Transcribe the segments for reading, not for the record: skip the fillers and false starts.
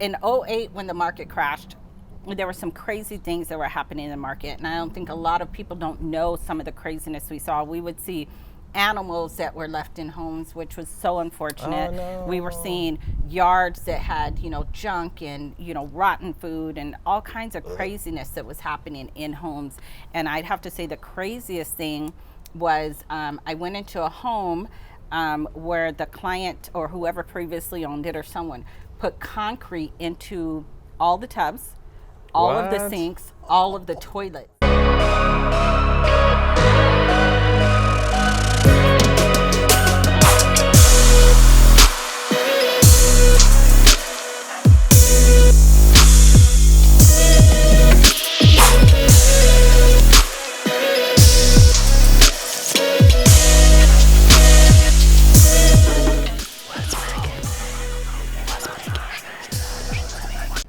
in '08 when the market crashed, there were some crazy things that were happening in the market, and I don't think a lot of people don't know some of the craziness we saw. We would see animals that were left in homes, which was so unfortunate. Oh, no. We were seeing yards that had, junk and, rotten food and all kinds of craziness that was happening in homes. And I'd have to say the craziest thing was I went into a home where the client or whoever previously owned it or someone put concrete into all the tubs, all of the sinks, all of the toilets.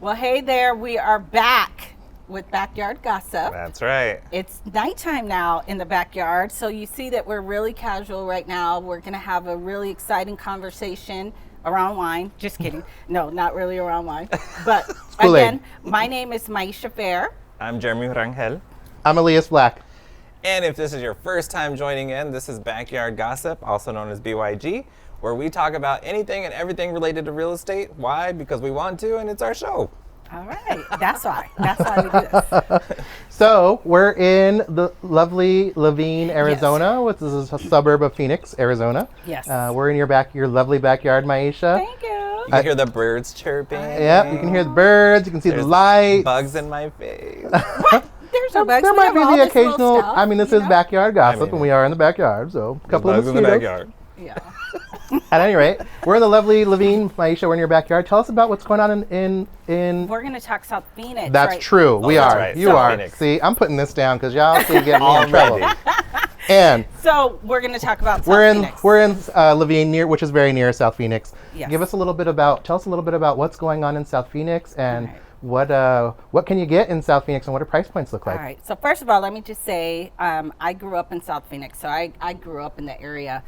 Well, hey there, we are back with Backyard Gossip. That's right. It's nighttime now in the backyard, so you see that we're really casual right now. We're going to have a really exciting conversation around wine. Just kidding. No, not really around wine. But again, my name is Maisha Fair. I'm Jeremy Rangel. I'm Elias Black. And if this is your first time joining in, this is Backyard Gossip, also known as BYG, where we talk about anything and everything related to real estate. Why? Because we want to, and it's our show. All right. That's why. That's why we do this. So we're in the lovely Laveen, Arizona, which is a suburb of Phoenix, Arizona. Yes. We're in your lovely backyard, Maisha. Thank you. You can hear the birds chirping. Yep, you can hear the birds, you can see the lights. Bugs in my face. What? There's no bugs. There We might have be all the this little occasional, stuff, this is Backyard Gossip, and we are in the backyard, so a couple of bugs in the mosquitoes. backyard. Yeah. At any rate, we're in the lovely Laveen, Maisha, we're in your backyard. Tell us about what's going on in We're going to talk South Phoenix. That's right? true. We that's are. right. You South are. Phoenix. See, I'm putting this down because y'all see getting me in trouble. Already. And So we're going to talk about South we're in Phoenix. Laveen, which is very near South Phoenix. Yes. Tell us a little bit about what's going on in South Phoenix and Right. what can you get in South Phoenix and what do price points look like? All right. So first of all, let me just say I grew up in South Phoenix, so I grew up in the area.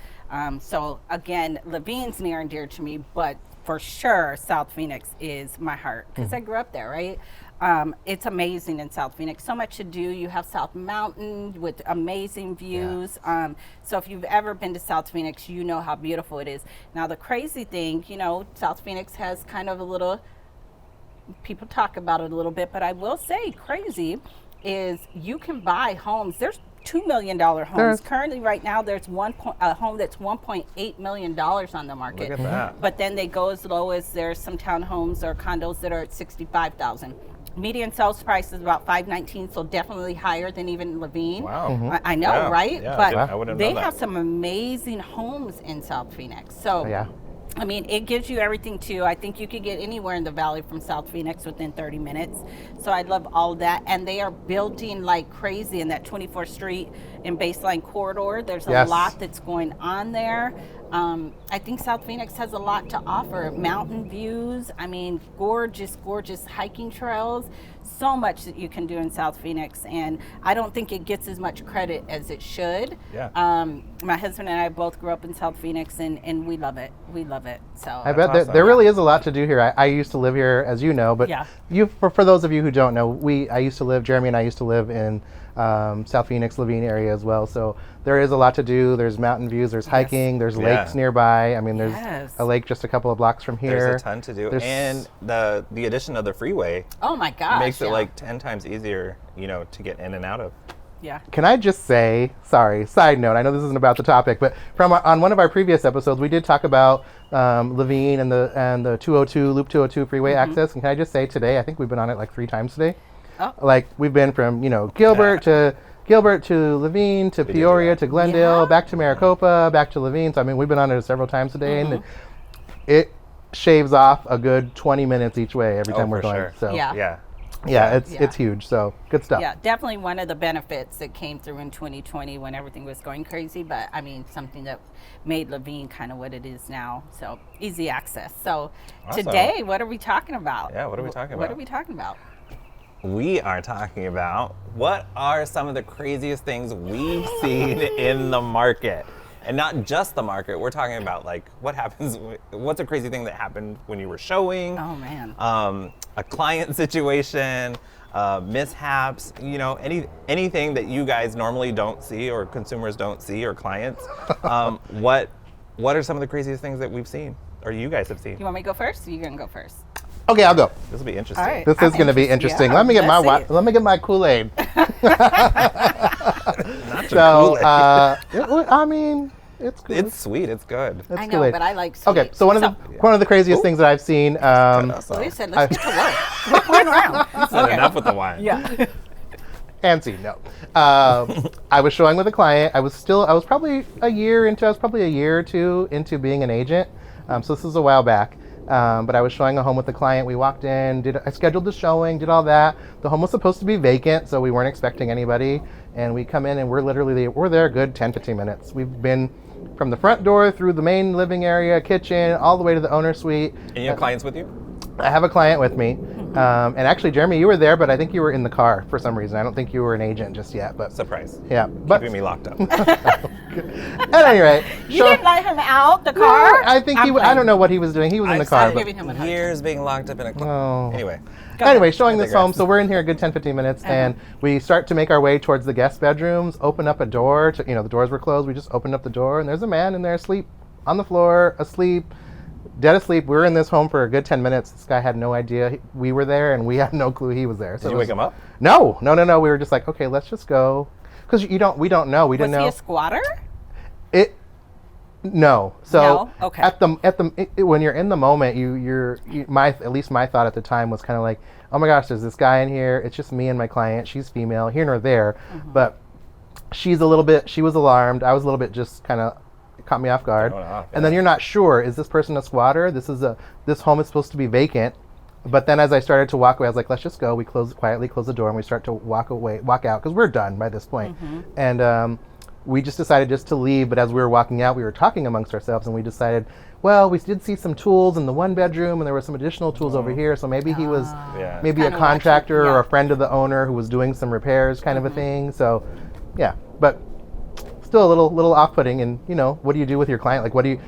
So again, Laveen's near and dear to me, but for sure South Phoenix is my heart because I grew up there, right? It's amazing in South Phoenix. So much to do. You have South Mountain with amazing views. So if you've ever been to South Phoenix, you know how beautiful it is. Now the crazy thing, South Phoenix has kind of a little, people talk about it a little bit, but I will say crazy is you can buy homes. There's $2 million homes. Currently right now there's a home that's $1.8 million on the market. Look at that. But then they go as low as there's some townhomes or condos that are at $65,000. Median sales price is about $519, so definitely higher than even Laveen. Wow. I know, Yeah. right? Yeah, but I wouldn't they know that. have some amazing homes in South Phoenix. So Yeah. I mean, it gives you everything too. I think you could get anywhere in the valley from South Phoenix within 30 minutes. So I love all of that. And they are building like crazy in that 24th Street and Baseline corridor. There's a lot that's going on there. I think South Phoenix has a lot to offer. Mountain views, I mean, gorgeous, gorgeous hiking trails. So much that you can do in South Phoenix, and I don't think it gets as much credit as it should. Yeah. My husband and I both grew up in South Phoenix, and we love it. We love it. So I bet awesome. there really is a lot to do here. I used to live here, as you know, but for those of you who don't know, Jeremy and I used to live in South Phoenix, Laveen area as well. So there is a lot to do. There's mountain views, there's hiking, there's lakes nearby. I mean, there's a lake just a couple of blocks from here. There's a ton to do. And the addition of the freeway oh my gosh, makes it like 10 times easier, to get in and out of. Yeah. Can I just say, side note, I know this isn't about the topic, but on one of our previous episodes, we did talk about Laveen and the 202, Loop 202 freeway access. And can I just say today, I think we've been on it like 3 times today. Oh. Like we've been from, Gilbert to Laveen to Peoria to Glendale, back to Maricopa, back to Laveen. So I mean, we've been on it several times today, and it shaves off a good 20 minutes each way every time we're going. Sure. So it's huge. So good stuff. Yeah, definitely one of the benefits that came through in 2020 when everything was going crazy. But I mean, something that made Laveen kind of what it is now. So easy access. So today, what are we talking about? Yeah, what are we talking about? What are we talking about? We are talking about what are some of the craziest things we've seen in the market. And not just the market. We're talking about like what happens. What's a crazy thing that happened when you were showing? Oh man. A client situation, mishaps. You know, anything that you guys normally don't see or consumers don't see or clients. What are some of the craziest things that we've seen or you guys have seen? You want me to go first? Or you gonna go first? Okay, I'll go. This will be interesting. All right. This is going to be interesting. Yeah, let me get my Kool-Aid. So, I mean, it's good. It's sweet. It's good. It's I know, Kool-Aid. but I like sweet. Okay, so one of the craziest things that I've seen. So we said, let's get to work. We're going around. Not enough with the wine. Yeah. Fancy, no. I was showing with a client. I was probably a year or two into being an agent. So this was a while back. But I was showing a home with a client. We walked in, I scheduled the showing, did all that. The home was supposed to be vacant, so we weren't expecting anybody. And we come in and we're there a good 10, 15 minutes. We've been from the front door through the main living area, kitchen, all the way to the owner's suite. And you have clients with you? I have a client with me. And actually, Jeremy, you were there, but I think you were in the car for some reason. I don't think you were an agent just yet. But Surprise. yeah, but Keeping me locked up. at any rate, You didn't let him out the car? I think I don't know what he was doing. He was in the car. I've But, giving him a hard years being locked up in a car. oh. Anyway. Anyway, showing this digress. home. So we're in here a good 10, 15 minutes, and we start to make our way towards the guest bedrooms, open up a door. The doors were closed. We just opened up the door, and there's a man in there asleep on the floor, dead asleep. We were in this home for a good 10 minutes. This guy had no idea we were there, and we had no clue he was there. So Did you wake him up? No. We were just like, okay, let's just go. Because we don't know. We didn't know. Was he a squatter? No. So No? Okay. When you're in the moment, at least my thought at the time was kind of like, oh my gosh, there's this guy in here. It's just me and my client. She's female, here nor there, but she was alarmed. I was a little bit just kind of caught me off guard. And then you're not sure, is this person a squatter? This home is supposed to be vacant. But then as I started to walk away, I was like, let's just go. We quietly close the door, and we start to walk out because we're done by this point. And we just decided just to leave, but as we were walking out, we were talking amongst ourselves, and we decided, well, we did see some tools in the one bedroom, and there were some additional tools over here, so maybe he was maybe a contractor or a friend of the owner who was doing some repairs kind of a thing. So, yeah, but still a little off-putting, and, what do you do with your client? Like,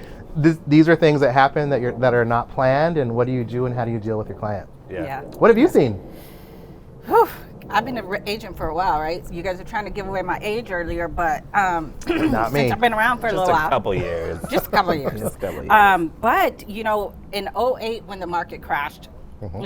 these are things that happen that are not planned, and what do you do, and how do you deal with your client? Yeah. What have you seen? Whew. I've been an agent for a while, right? So you guys are trying to give away my age earlier, but Not me. since I've been around for a Just little a while. couple years. Just a couple of years. Just a couple years. But, in 2008 when the market crashed,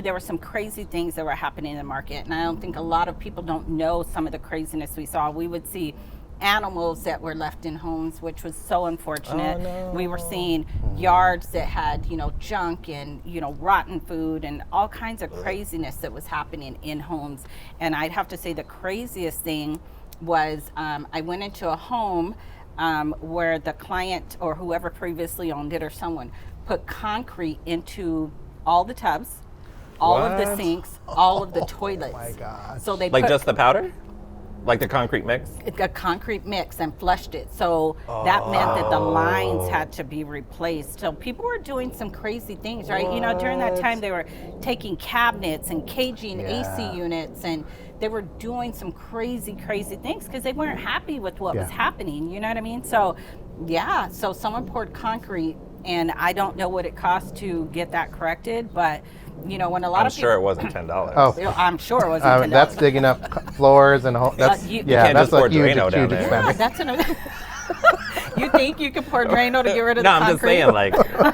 there were some crazy things that were happening in the market. And I don't think a lot of people don't know some of the craziness we saw. We would see animals that were left in homes, which was so unfortunate. Oh, no. We were seeing yards that had, junk and, rotten food and all kinds of craziness that was happening in homes. And I'd have to say the craziest thing was I went into a home where the client or whoever previously owned it or someone put concrete into all the tubs, all of the What? sinks, all of the toilets. Oh my God. So they Like put just the powder? Like the concrete mix? a concrete mix and flushed it. So that meant that the lines had to be replaced. So people were doing some crazy things, right? During that time they were taking cabinets and caging AC units, and they were doing some crazy things because they weren't happy with what was happening. You know what I mean? So so someone poured concrete, and I don't know what it cost to get that corrected, but when a lot I'm of people, sure it wasn't $10. Oh. I'm sure it wasn't $10. That's digging up floors and that's you can't that's just pour a huge, Drano down huge there. Yeah, expense. that's another. You think you could pour Drano to get rid of No, the I'm concrete? just saying, like,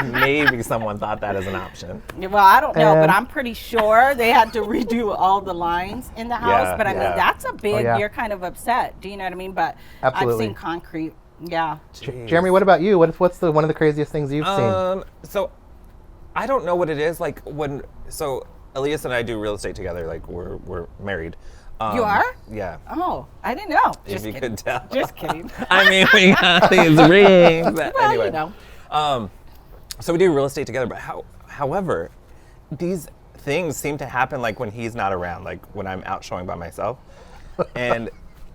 maybe someone thought that as an option. Well, I don't know, but And- I'm pretty sure they had to redo all the lines in the house. Yeah, But I mean, yeah. that's a big. yeah. You're kind of upset. Do you know what I mean? But Absolutely. I've seen concrete. Yeah. Jeremy, what about you? What's one of the craziest things you've seen? So I don't know what it is. Like so Elias and I do real estate together. Like we're married. You are? Yeah. Oh, I didn't know. If Just you kidding. could tell. Just kidding. I mean, we got these rings. But Well, anyway. So we do real estate together. But however, these things seem to happen like when he's not around, like when I'm out showing by myself. And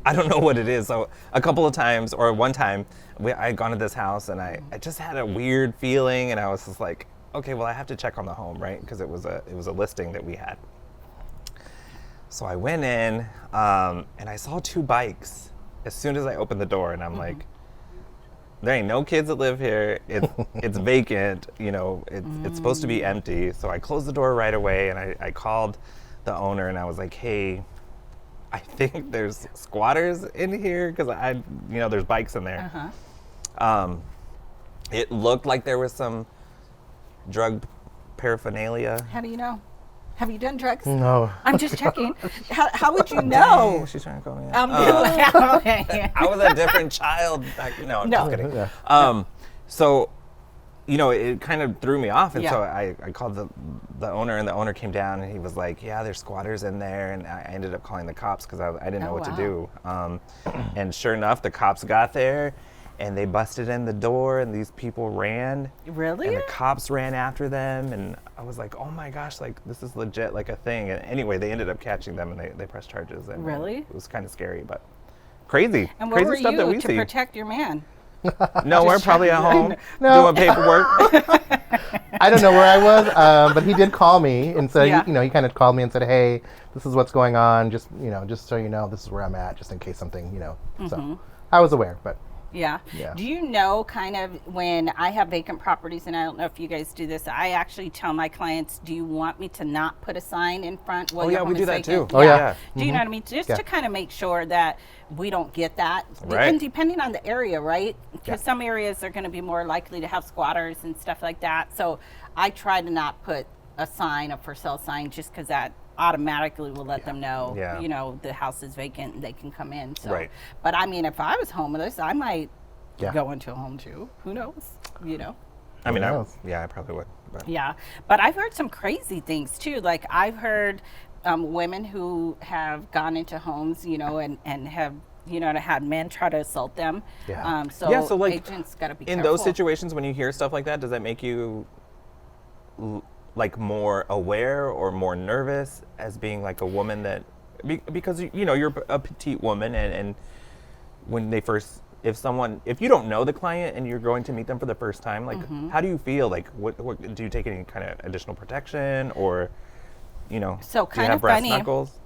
I don't know what it is. So a couple of times, or one time, I had gone to this house and I just had a weird feeling, and I was just like, okay, well, I have to check on the home, right? Because it was a listing that we had. So I went in and I saw two bikes as soon as I opened the door, and I'm like, there ain't no kids that live here. It's vacant. You know, it's supposed to be empty. So I closed the door right away, and I called the owner, and I was like, hey, I think there's squatters in here because there's bikes in there. It looked like there was some drug paraphernalia. How do you know? Have you done drugs? No. I'm just checking. How would you know? She's trying to call me. Okay. I was a different child. I'm just kidding. Yeah. So, it kind of threw me off, and Yeah. so I called the owner, and the owner came down, and he was like, "Yeah, there's squatters in there," and I ended up calling the cops because I didn't know what to do. And sure enough, the cops got there, and they busted in the door, and these people ran. Really? And the cops ran after them, and I was like, "Oh my gosh, like this is legit, like a thing." And anyway, they ended up catching them, and they pressed charges. And Really? It was kind of scary, but crazy. And where were crazy stuff that you we to see. protect your man? No, we're probably at home No. doing paperwork. I don't know where I was, but he did call me, and so Yeah. he kind of called me and said, "Hey, this is what's going on. Just so you know, this is where I'm at, just in case something, So I was aware, but Yeah. Yeah. Do you know kind of when I have vacant properties, and I don't know if you guys do this, I actually tell my clients, do you want me to not put a sign in front? While Oh, your yeah, home we is do that vacant? too. Oh, yeah. Do you know what I mean? Just Yeah. to kind of make sure that we don't get that. Right. And depending on the area, right? Because Yeah. some areas are going to be more likely to have squatters and stuff like that. So I try to not put a sign, a for sale sign, just because that automatically will let them know, Yeah. the house is vacant and they can come in. So, Right. But I mean, if I was homeless, I might Yeah. go into a home too. Who knows? I mean, Who knows? I probably would. But. Yeah. But I've heard some crazy things too. Like I've heard women who have gone into homes, and have, had men try to assault them. Yeah. So like agents got to be in careful. those situations when you hear stuff like that, does that make you like more aware or more nervous as being like a woman that because you're a petite woman and when they first if you don't know the client and you're going to meet them for the first time, like how do you feel? Like what do you take any kind of additional protection or So do you kind have of brass funny. knuckles?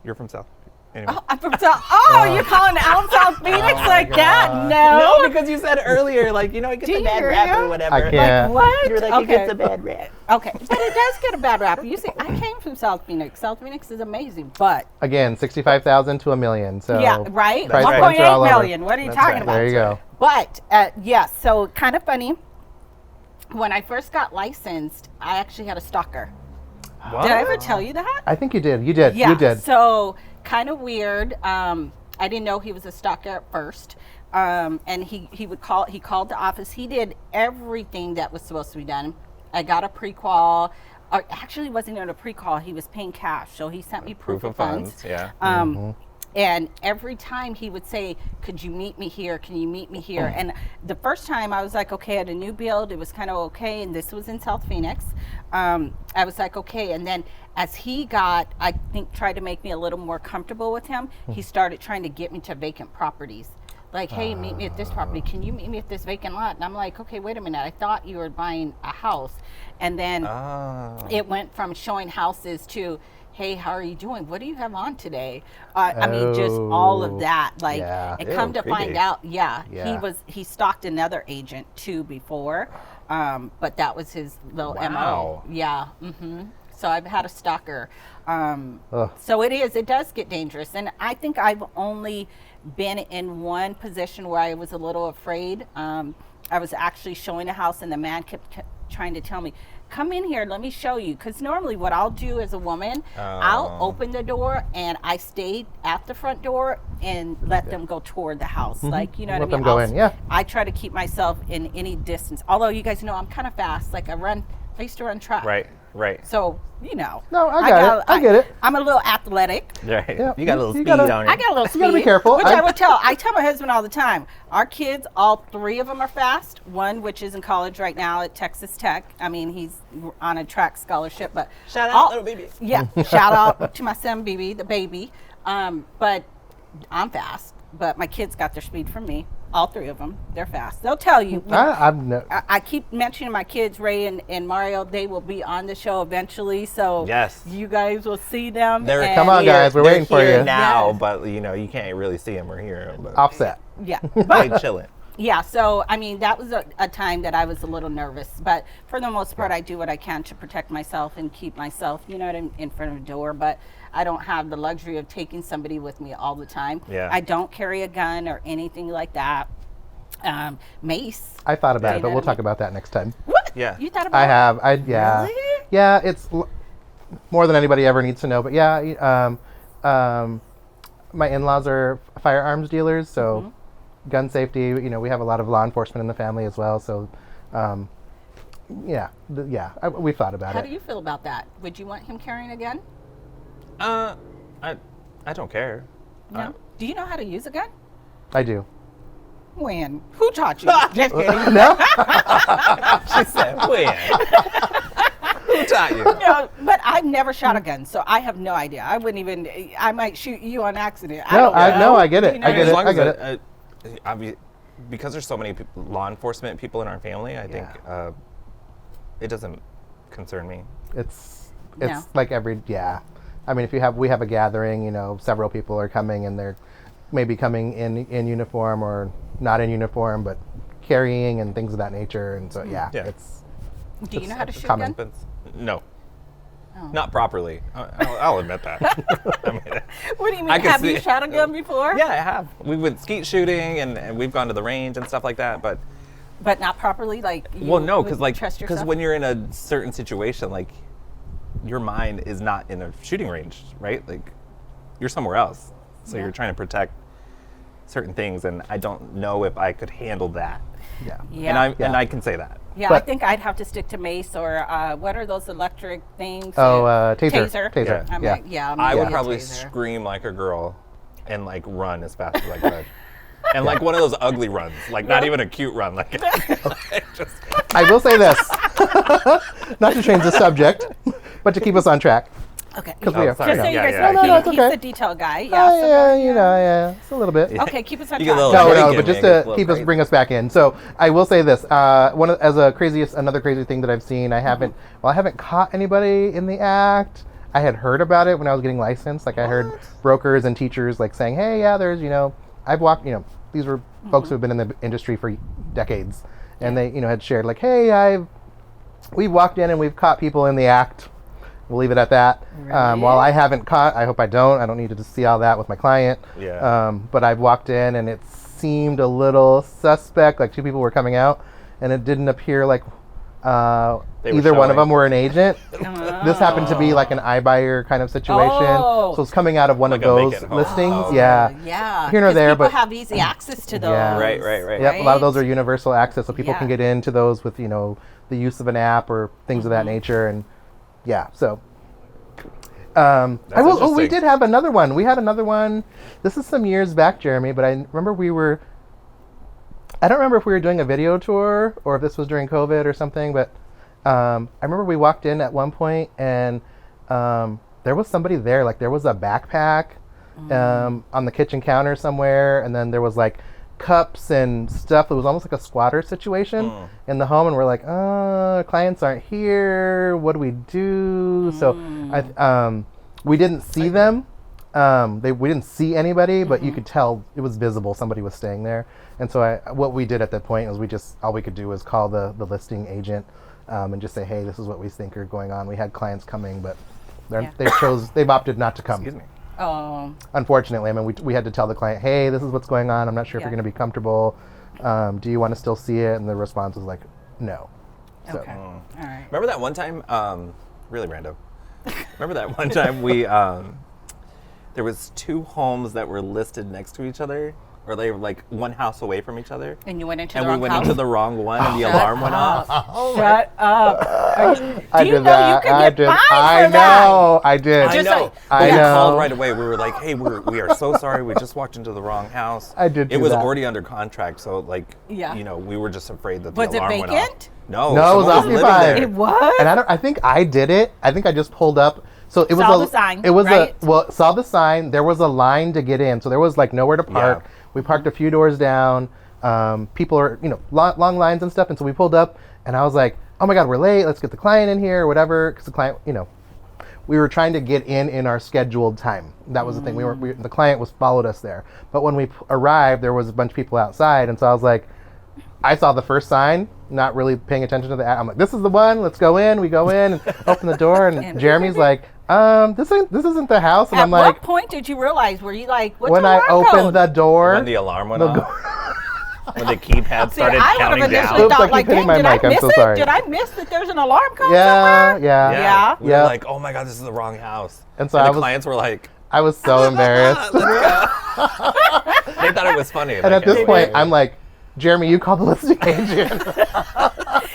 You're from South. Anyway. Oh, I'm from South. Oh, you're calling out South Phoenix like that? No. No, because you said earlier, like, it gets Do a bad you? rap or whatever. I can't. What? You're like, Okay. it gets a bad rap. Okay, but it does get a bad rap. You see, I came from South Phoenix. South Phoenix is amazing, but Again, 65,000 to $1 million. So yeah, right. price right. points are all 1.8 over. million. What are you That's talking right. about? There you go. But yes, so kind of funny. When I first got licensed, I actually had a stalker. What? Did I ever tell you that? I think you did. You did. Yeah. You did. So kind of weird. I didn't know he was a stalker at first. And he called the office. He did everything that was supposed to be done. I got a pre-qual. Or actually, it wasn't even a pre-qual. He was paying cash. So he sent me proof of funds. Yeah. And every time he would say, could you meet me here? Can you meet me here? And the first time I was like, okay, at a new build, it was kind of okay. And this was in South Phoenix. I was like, okay. And then as he got, I think, tried to make me a little more comfortable with him, he started trying to get me to vacant properties. Like, hey, meet me at this property. Can you meet me at this vacant lot? And I'm like, okay, wait a minute. I thought you were buying a house. And then it went from showing houses to, hey, how are you doing? What do you have on today? I mean, just all of that. Like, Yeah. and come to find creepy. out, Yeah. he stalked another agent too before, but that was his little Wow. MO. Yeah. So I've had a stalker. So it does get dangerous. And I think I've only been in one position where I was a little afraid. I was actually showing a house and the man kept trying to tell me, come in here, let me show you. Because normally what I'll do as a woman, I'll open the door and I stayed at the front door and let them go toward the house. Like, you know Let what I them mean? go in, yeah. I try to keep myself in any distance. Although you guys know I'm kind of fast. Like I used to run track. Right. So, No, I got it. I get it. I'm a little athletic. Right. Yeah. You got a little You speed gotta- on you. I got a little speed. gotta be careful. Which I tell my husband all the time. Our kids, all three of them are fast. One, which is in college right now at Texas Tech. I mean, he's on a track scholarship. But Shout out, little baby. Yeah, shout out to my son, BB, the baby. But I'm fast. But my kids got their speed from me. All 3 of them. They're fast. They'll tell you. I keep mentioning my kids, Ray and Mario. They will be on the show eventually. So yes, you guys will see them. Come on, guys. We're waiting for you now. Yes. But you can't really see them or hear them. But offset. Yeah. They chilling. Yeah, so I mean that was a time that I was a little nervous, but for the most part I do what I can to protect myself and keep myself, in front of the door, but I don't have the luxury of taking somebody with me all the time. Yeah. I don't carry a gun or anything like that. Mace. I thought about it, but we'll talk about that next time. What? Yeah. You thought about it? I have. Really? Yeah, it's more than anybody ever needs to know, but yeah, my in-laws are firearms dealers, so gun safety, we have a lot of law enforcement in the family as well. So, we've thought about it. How do you feel about that? Would you want him carrying a gun? I don't care. No. Do you know how to use a gun? I do. When? Who taught you? Just kidding. No. She said, when? Who taught you? No, but I've never shot a gun, so I have no idea. I wouldn't even. I might shoot you on accident. I get it. I get it. Because there's so many law enforcement people in our family, I think it doesn't concern me. It's like I mean, if we have a gathering, several people are coming and they're maybe coming in uniform or not in uniform, but carrying and things of that nature. And so it's. Do you know how to shoot common. gun? No. Not properly. I'll admit that. What do you mean? Have you shot a gun before? Yeah, I have. We went skeet shooting and we've gone to the range and stuff like that, but not properly, like. No, because when you're in a certain situation, like your mind is not in a shooting range, right? Like you're somewhere else, so you're trying to protect certain things, and I don't know if I could handle that. Yeah. And I can say that. Yeah, I think I'd have to stick to mace or what are those electric things? Taser. Yeah. I would probably scream like a girl and like run as fast as I could. And like one of those ugly runs, like not even a cute run. Like just. I will say this, not to change the subject, but to keep us on track. Okay. Because we are. Just so you guys know, it's he's okay. the detail guy. It's a little bit. Okay, keep us on track. No, but just to bring us back in. So I will say this: another crazy thing that I've seen. I haven't caught anybody in the act. I had heard about it when I was getting licensed. Like I heard brokers and teachers like saying, "Hey, there's I've walked. These were folks who have been in the industry for decades, and they had shared like, hey, we've walked in and we've caught people in the act." We'll leave it at that. Right. While I haven't caught, I hope I don't need to see all that with my client. Yeah. But I've walked in and it seemed a little suspect, like 2 people were coming out, and it didn't appear like either one of them were an agent. This happened to be like an iBuyer kind of situation. So it's coming out of one of those listings. Oh, yeah. Here nor there, people but have easy access to those. Yeah. Right. Yep, a lot of those are universal access, so people can get into those with the use of an app or things of that nature. And so we did have another one. We had another one. This is some years back, Jeremy, but I remember I don't remember if we were doing a video tour or if this was during COVID or something, but I remember we walked in at one point and there was somebody there. Like there was a backpack on the kitchen counter somewhere, and then there was like cups and stuff. It was almost like a squatter situation in the home, and we're like, clients aren't here. What do we do? So we didn't see them. We didn't see anybody, but you could tell it was visible. Somebody was staying there. And so what we did at that point was all we could do was call the listing agent and just say, hey, this is what we think are going on. We had clients coming, but they've opted not to come. Excuse me. Oh. Unfortunately, I mean, we had to tell the client, hey, this is what's going on. I'm not sure if you're going to be comfortable. Do you want to still see it? And the response was like, no. So. Okay. All right. Remember that one time, really random. Remember that one time there was 2 homes that were listed next to each other, or they were like one house away from each other. And you went into and the wrong house? we went into the wrong one, and the alarm went off. Shut up. I did that. I know. I did. I know. I know. know. Called right away. We were like, hey, we are so sorry. We just walked into the wrong house. I did. It was already under contract, so we were just afraid that the alarm went off. Was it vacant? No, it was occupied. It was? And I think I did it. I think I just pulled up. So it was saw the sign. It was right? saw the sign. There was a line to get in, so there was like nowhere to park. Yeah. We parked a few doors down. people are, long lines and stuff. And so we pulled up, and I was like, oh my God, we're late. Let's get the client in here or whatever. Because the client, we were trying to get in our scheduled time. That was the thing. The client followed us there. But when we arrived, there was a bunch of people outside. And so I was like, I saw the first sign, not really paying attention to the ad. I'm like, this is the one. Let's go in. We go in and open the door. And Jeremy's like, this isn't the house. And I'm like, at what point did you realize? Were you like, what's when the I alarm opened code? the door? When the alarm went off? When the keypad started I counting would have down? initially Oops, I thought, keep like, hitting dang, my did mic. I I'm miss so it? sorry. Did I miss that there's an alarm code Yeah, somewhere? yeah. We were like, oh my God, this is the wrong house. And so the I was- clients were like, I was so embarrassed. they thought it was funny. And at this point, I'm like, Jeremy, you call the listing agent.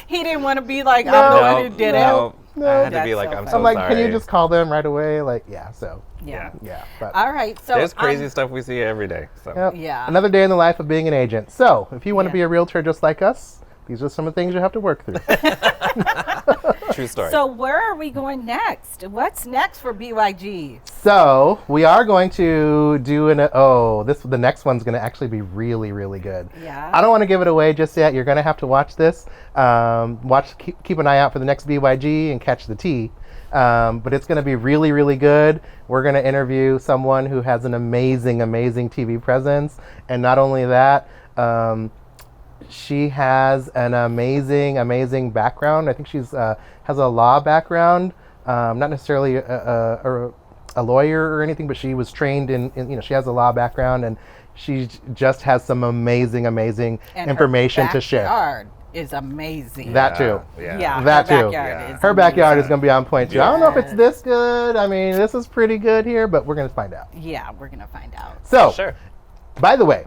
He didn't want to be like, No, I'm the one who did it. No. No. I had to That's be like, so I'm funny. so I'm like, sorry. can you just call them right away? Like, yeah, so. Yeah. Yeah. But, All right. So There's crazy stuff we see every day. So. yep. Yeah. Another day in the life of being an agent. So, if you want to Yeah. be a realtor just like us, these are some of the things you have to work through. True story. So where are we going next? What's next for BYG? So, we are going to do the next one's going to actually be really, really good. Yeah. I don't want to give it away just yet. You're going to have to watch this. Keep an eye out for the next BYG and catch the tea. But it's going to be really, really good. We're going to interview someone who has an amazing, amazing TV presence. And not only that, she has an amazing, amazing background. I think she's has a law background, not necessarily a lawyer or anything, but she was trained in she has a law background, and she just has some amazing, amazing And information her to share. backyard is amazing. That too. Yeah. That her too. backyard is Her backyard amazing. is going to be on point too. I don't know if it's this good. I mean, this is pretty good here, but we're going to find out. Yeah, we're gonna find out. So, Sure. by the way,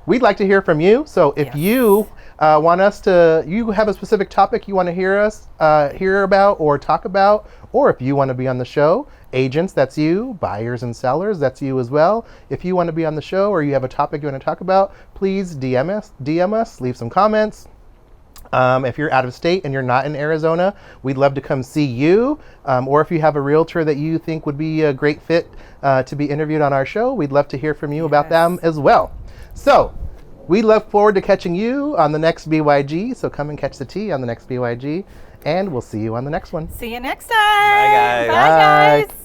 we'd like to hear from you. So if Yes. you you have a specific topic you want to hear about or talk about, or if you want to be on the show, agents, that's you, buyers and sellers, that's you as well. If you want to be on the show or you have a topic you want to talk about, please DM us, leave some comments. If you're out of state and you're not in Arizona, we'd love to come see you. Or if you have a realtor that you think would be a great fit to be interviewed on our show, we'd love to hear from you about them as well. So we look forward to catching you on the next BYG. So come and catch the tea on the next BYG, and we'll see you on the next one. See you next time. Bye, guys. Bye, guys.